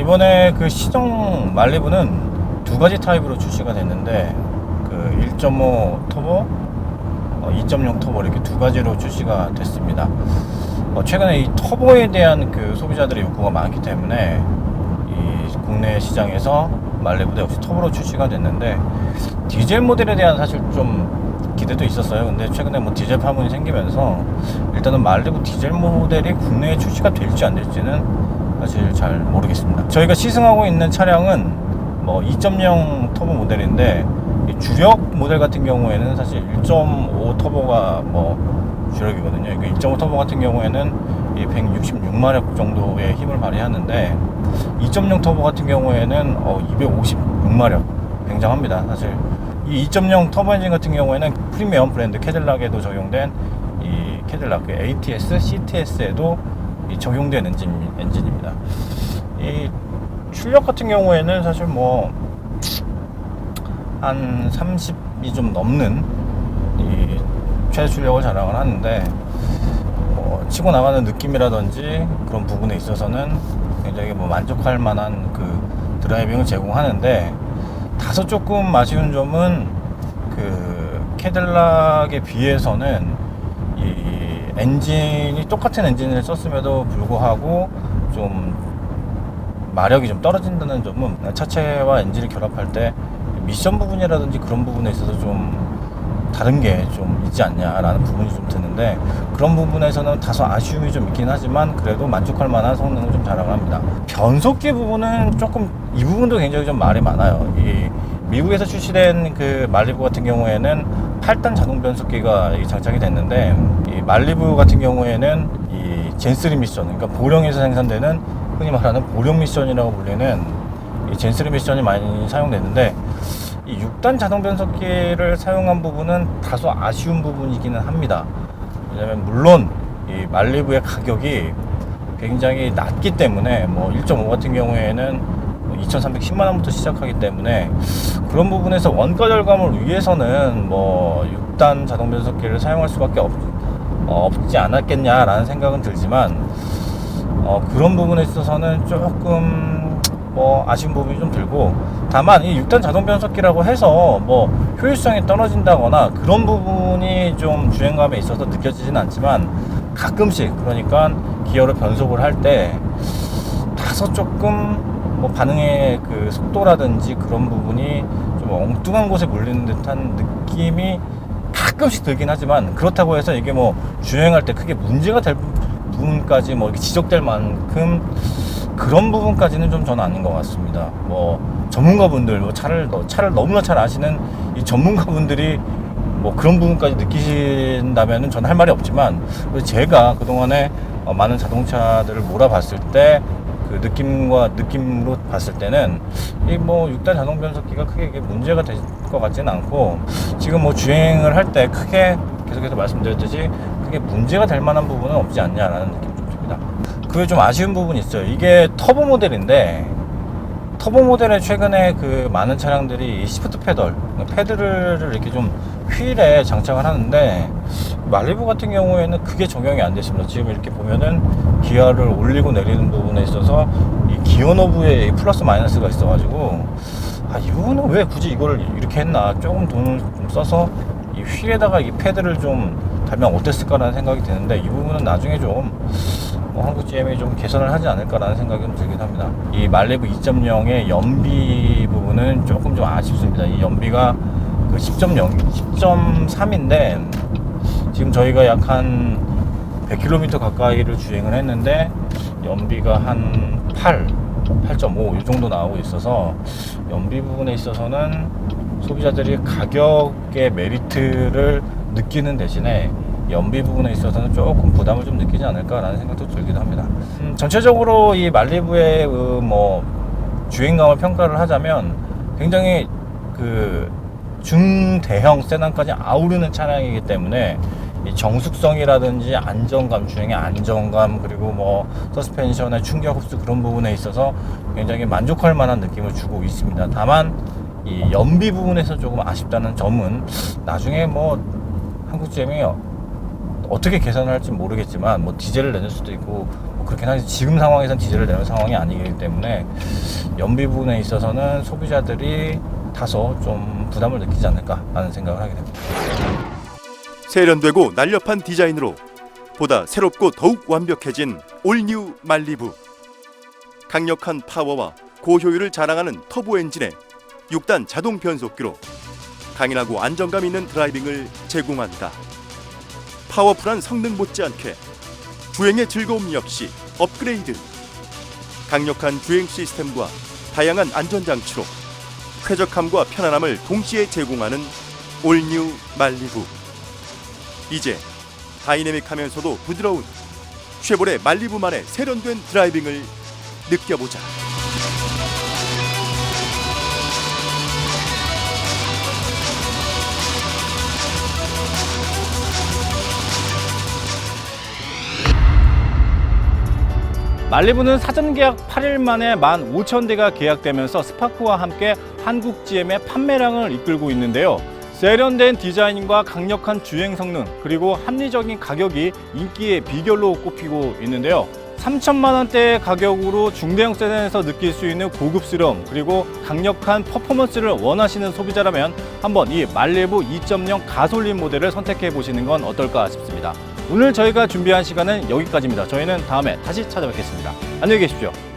이번에 그 시정 말리부는 두 가지 타입으로 출시가 됐는데 그 1.5 터보, 2.0 터보 이렇게 두 가지로 출시가 됐습니다. 최근에 이 터보에 대한 그 소비자들의 욕구가 많기 때문에 이 국내 시장에서 말리부도 역시 터보로 출시가 됐는데 디젤 모델에 대한 사실 좀 기대도 있었어요. 근데 최근에 뭐 디젤 파문이 생기면서 일단은 말리부 디젤 모델이 국내에 출시가 될지 안 될지는 사실 잘 모르겠습니다. 저희가 시승하고 있는 차량은 뭐 2.0 터보 모델인데 주력 모델 같은 경우에는 사실 1.5 터보가 뭐 주력이거든요. 1.5 터보 같은 경우에는 166마력 정도의 힘을 발휘하는데 2.0 터보 같은 경우에는 256마력 굉장합니다. 사실 이 2.0 터보 엔진 같은 경우에는 프리미엄 브랜드 캐딜락에도 적용된 이 캐딜락 ATS, CTS에도 적용된 엔진입니다. 이 출력 같은 경우에는 사실 뭐 한 30이 좀 넘는 이 최대 출력을 자랑을 하는데 치고 나가는 느낌이라든지 그런 부분에 있어서는 굉장히 뭐 만족할 만한 그 드라이빙을 제공하는데 다소 조금 아쉬운 점은 그 캐딜락에 비해서는 이 엔진이 똑같은 엔진을 썼음에도 불구하고 좀 마력이 좀 떨어진다는 점은 차체와 엔진을 결합할 때 미션 부분이라든지 그런 부분에 있어서 좀 다른 게 좀 있지 않냐라는 부분이 좀 드는데 그런 부분에서는 다소 아쉬움이 좀 있긴 하지만 그래도 만족할 만한 성능을 좀 자랑을 합니다. 변속기 부분은 조금 이 부분도 굉장히 좀 말이 많아요. 이 미국에서 출시된 그 말리부 같은 경우에는 8단 자동 변속기가 장착이 됐는데 이 말리부 같은 경우에는 이 젠3 미션, 그러니까 보령에서 생산되는 흔히 말하는 보령 미션이라고 불리는 이 젠3 미션이 많이 사용되는데 이 6단 자동 변속기를 사용한 부분은 다소 아쉬운 부분이기는 합니다. 왜냐면 물론 이 말리부의 가격이 굉장히 낮기 때문에 뭐 1.5 같은 경우에는 2,310만원부터 시작하기 때문에 그런 부분에서 원가 절감을 위해서는 뭐 6단 자동 변속기를 사용할 수밖에 없지 않았겠냐라는 생각은 들지만 그런 부분에 있어서는 조금 뭐 아쉬운 부분이 좀 들고 다만 이 6단 자동 변속기라고 해서 뭐 효율성이 떨어진다거나 그런 부분이 좀 주행감에 있어서 느껴지진 않지만 가끔씩 그러니까 기어로 변속을 할 때 다소 조금 뭐 반응의 그 속도라든지 그런 부분이 좀 엉뚱한 곳에 몰리는 듯한 느낌이 가끔씩 들긴 하지만 그렇다고 해서 이게 뭐 주행할 때 크게 문제가 될 부분까지 뭐 이렇게 지적될 만큼 그런 부분까지는 좀 저는 아닌 것 같습니다. 뭐 전문가분들, 뭐 차를 너무나 잘 아시는 이 전문가분들이 뭐 그런 부분까지 느끼신다면은 저는 할 말이 없지만 제가 그동안에 많은 자동차들을 몰아봤을 때 그 느낌으로 봤을 때는 이 뭐 6단 자동 변속기가 크게 이게 문제가 될 것 같지는 않고 지금 뭐 주행을 할 때 크게 계속해서 말씀드렸듯이 크게 문제가 될 만한 부분은 없지 않냐라는 느낌이 좀 듭니다. 그게 좀 아쉬운 부분이 있어요. 이게 터보 모델인데 터보 모델에 최근에 그 많은 차량들이 시프트 패드를 이렇게 좀 휠에 장착을 하는데 말리부 같은 경우에는 그게 적용이 안 됐습니다. 지금 이렇게 보면은 기어를 올리고 내리는 부분에 있어서 이 기어 노브에 플러스 마이너스가 있어가지고 이 부분은 왜 굳이 이걸 이렇게 했나, 조금 돈을 좀 써서 이 휠에다가 이 패드를 좀 달면 어땠을까라는 생각이 드는데 이 부분은 나중에 좀 한국 GM이 좀 개선을 하지 않을까라는 생각이 좀 들긴 합니다. 이 말리부 2.0의 연비 부분은 조금 좀 아쉽습니다. 이 연비가 그 10.3인데 지금 저희가 약 한 100km 가까이를 주행을 했는데 연비가 한 8.5 이 정도 나오고 있어서 연비 부분에 있어서는 소비자들이 가격의 메리트를 느끼는 대신에 연비 부분에 있어서는 조금 부담을 좀 느끼지 않을까라는 생각도 들기도 합니다. 전체적으로 이 말리부의 뭐 주행감을 평가를 하자면 굉장히 그 중대형 세단까지 아우르는 차량이기 때문에 이 정숙성이라든지 안정감, 주행의 안정감, 그리고 뭐 서스펜션의 충격 흡수 그런 부분에 있어서 굉장히 만족할 만한 느낌을 주고 있습니다. 다만 이 연비 부분에서 조금 아쉽다는 점은 나중에 뭐 한국 GM이 어떻게 개선을 할지 모르겠지만 뭐 디젤을 내줄 수도 있고 뭐 그렇게 하지 지금 상황에선 디젤을 내는 상황이 아니기 때문에 연비 부분에 있어서는 소비자들이 다소 좀 부담을 느끼지 않을까라는 생각을 하게 됩니다. 세련되고 날렵한 디자인으로 보다 새롭고 더욱 완벽해진 올뉴 말리부. 강력한 파워와 고효율을 자랑하는 터보 엔진에 6단 자동 변속기로 강인하고 안정감 있는 드라이빙을 제공한다. 파워풀한 성능 못지않게 주행의 즐거움 역시 업그레이드. 강력한 주행 시스템과 다양한 안전장치로 쾌적함과 편안함을 동시에 제공하는 올뉴 말리부. 이제 다이내믹하면서도 부드러운 쉐보레 말리부만의 세련된 드라이빙을 느껴보자. 말리부는 사전 계약 8일 만에 15,000대가 계약되면서 스파크와 함께 한국 GM의 판매량을 이끌고 있는데요. 세련된 디자인과 강력한 주행 성능 그리고 합리적인 가격이 인기의 비결로 꼽히고 있는데요. 3천만 원대의 가격으로 중대형 세단에서 느낄 수 있는 고급스러움 그리고 강력한 퍼포먼스를 원하시는 소비자라면 한번 이 말리부 2.0 가솔린 모델을 선택해 보시는 건 어떨까 싶습니다. 오늘 저희가 준비한 시간은 여기까지입니다. 저희는 다음에 다시 찾아뵙겠습니다. 안녕히 계십시오.